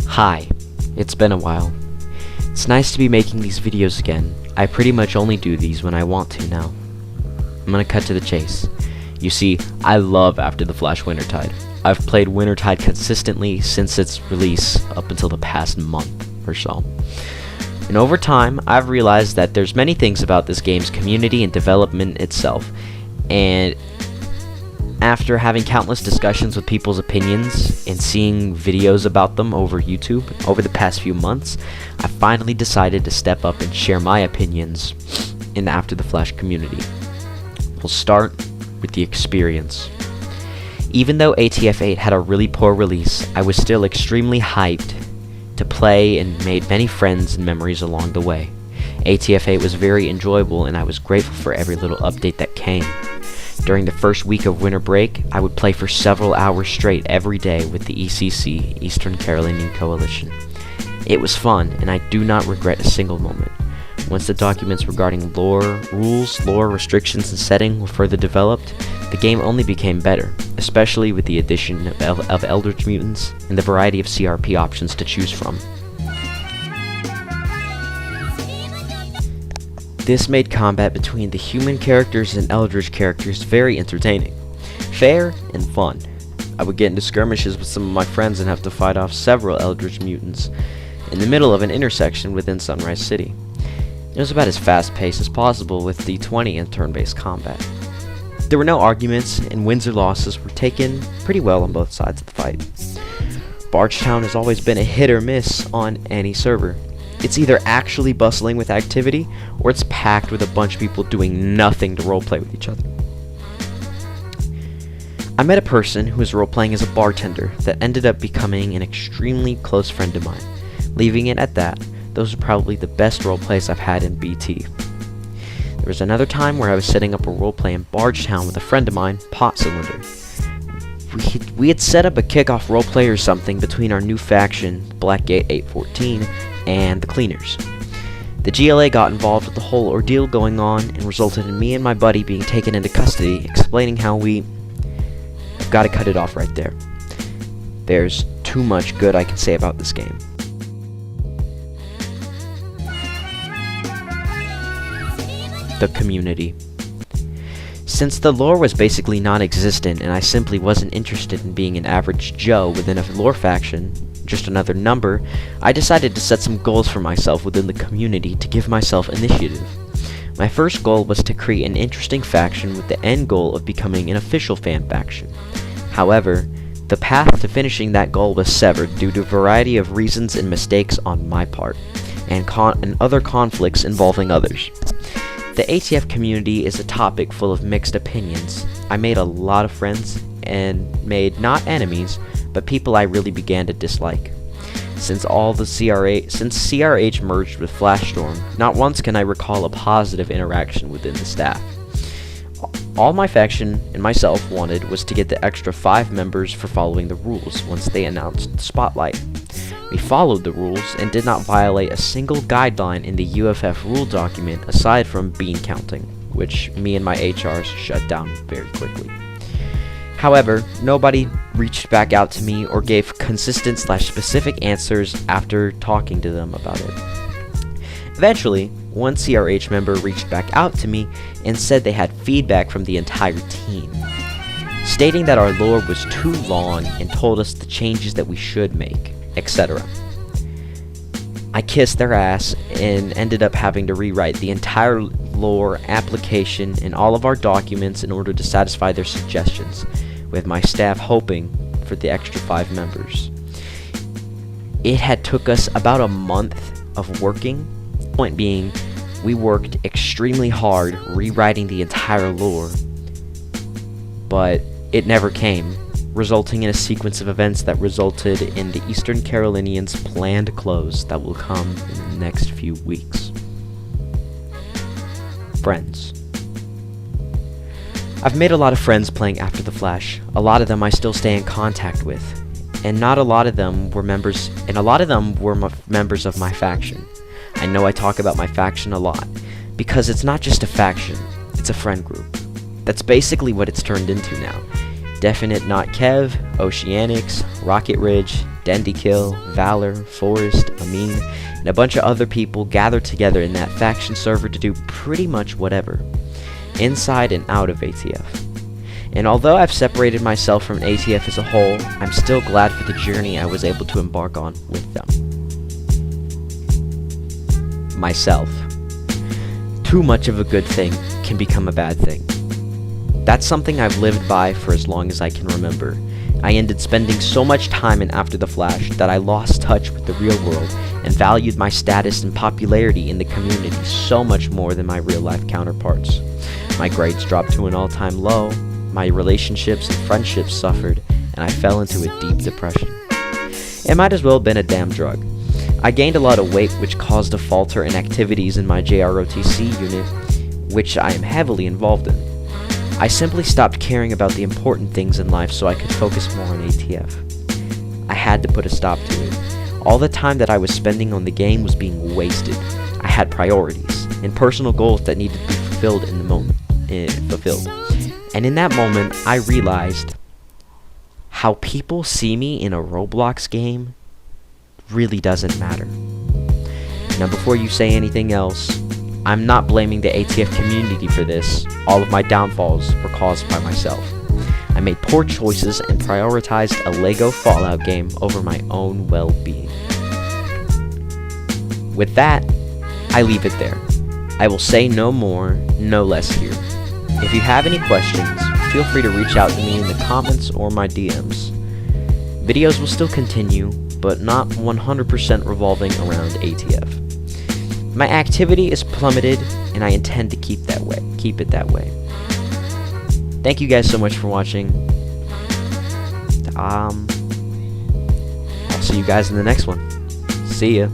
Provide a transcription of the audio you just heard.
Hi, it's been a while. It's nice to be making these videos again. I pretty much only do these when I want to now. I'm gonna cut to the chase. You see, I love After the Flash Wintertide. I've played Wintertide consistently since its release up until the past month or so. And over time, I've realized that there's many things about this game's community and development itself. And after having countless discussions with people's opinions and seeing videos about them over YouTube over the past few months, I finally decided to step up and share my opinions in the After the Flash community. We'll start with the experience. Even though ATF8 had a really poor release, I was still extremely hyped to play and made many friends and memories along the way. ATF8 was very enjoyable and I was grateful for every little update that came. During the first week of winter break, I would play for several hours straight every day with the ECC, Eastern Carolinian Coalition. It was fun, and I do not regret a single moment. Once the documents regarding rules, lore, restrictions, and setting were further developed, the game only became better, especially with the addition of Eldritch Mutants and the variety of CRP options to choose from. This made combat between the human characters and Eldritch characters very entertaining, fair, and fun. I would get into skirmishes with some of my friends and have to fight off several Eldritch Mutants in the middle of an intersection within Sunrise City. It was about as fast-paced as possible with D20 and turn-based combat. There were no arguments, and wins or losses were taken pretty well on both sides of the fight. Bargetown has always been a hit or miss on any server. It's either actually bustling with activity, or it's packed with a bunch of people doing nothing to roleplay with each other. I met a person who was roleplaying as a bartender that ended up becoming an extremely close friend of mine. Leaving it at that, those are probably the best roleplays I've had in BT. There was another time where I was setting up a roleplay in Bargetown with a friend of mine, Pot Cylinder. We had set up a kickoff roleplay or something between our new faction, Blackgate 814, and the Cleaners. The GLA got involved with the whole ordeal going on and resulted in me and my buddy being taken into custody, explaining how I've got to cut it off right there. There's too much good I can say about this game. The community. Since the lore was basically non-existent and I simply wasn't interested in being an average Joe within a lore faction, just another number, I decided to set some goals for myself within the community to give myself initiative. My first goal was to create an interesting faction with the end goal of becoming an official fan faction. However, the path to finishing that goal was severed due to a variety of reasons and mistakes on my part, and other conflicts involving others. The ATF community is a topic full of mixed opinions. I made a lot of friends and made not enemies, but people I really began to dislike. Since CRH merged with Flashstorm, not once can I recall a positive interaction within the staff. All my faction and myself wanted was to get the extra 5 members for following the rules once they announced the spotlight. We followed the rules and did not violate a single guideline in the UFF rule document aside from bean counting, which me and my HRs shut down very quickly. However, nobody reached back out to me or gave consistent/specific answers after talking to them about it. Eventually, one CRH member reached back out to me and said they had feedback from the entire team, stating that our lore was too long and told us the changes that we should make, etc. I kissed their ass and ended up having to rewrite the entire lore application and all of our documents in order to satisfy their suggestions, with my staff hoping for the extra 5 members. It had took us about a month of working. Point being, we worked extremely hard rewriting the entire lore, but it never came, resulting in a sequence of events that resulted in the Eastern Carolinians' planned close that will come in the next few weeks. Friends. I've made a lot of friends playing After the Flash. A lot of them I still stay in contact with, and a lot of them were members of my faction. I know I talk about my faction a lot, because it's not just a faction, it's a friend group. That's basically what it's turned into now. Definite Not Kev, Oceanics, Rocket Ridge, Dendykill, Valor, Forrest, Amin, and a bunch of other people gathered together in that faction server to do pretty much whatever, inside and out of ATF. And although I've separated myself from ATF as a whole, I'm still glad for the journey I was able to embark on with them. Myself. Too much of a good thing can become a bad thing. That's something I've lived by for as long as I can remember. I ended spending so much time in After the Flash that I lost touch with the real world and valued my status and popularity in the community so much more than my real-life counterparts. My grades dropped to an all-time low, my relationships and friendships suffered, and I fell into a deep depression. It might as well have been a damn drug. I gained a lot of weight, which caused a falter in activities in my JROTC unit, which I am heavily involved in. I simply stopped caring about the important things in life so I could focus more on ATF. I had to put a stop to it. All the time that I was spending on the game was being wasted. I had priorities and personal goals that needed to be fulfilled in the moment. And in that moment, I realized how people see me in a Roblox game really doesn't matter. Now, before you say anything else, I'm not blaming the ATF community for this. All of my downfalls were caused by myself. I made poor choices and prioritized a Lego Fallout game over my own well-being. With that, I leave it there. I will say no more, no less here. If you have any questions, feel free to reach out to me in the comments or my DMs. Videos will still continue, but not 100% revolving around ATF. My activity is plummeted, and I intend to keep it that way. Thank you guys so much for watching. I'll see you guys in the next one. See ya.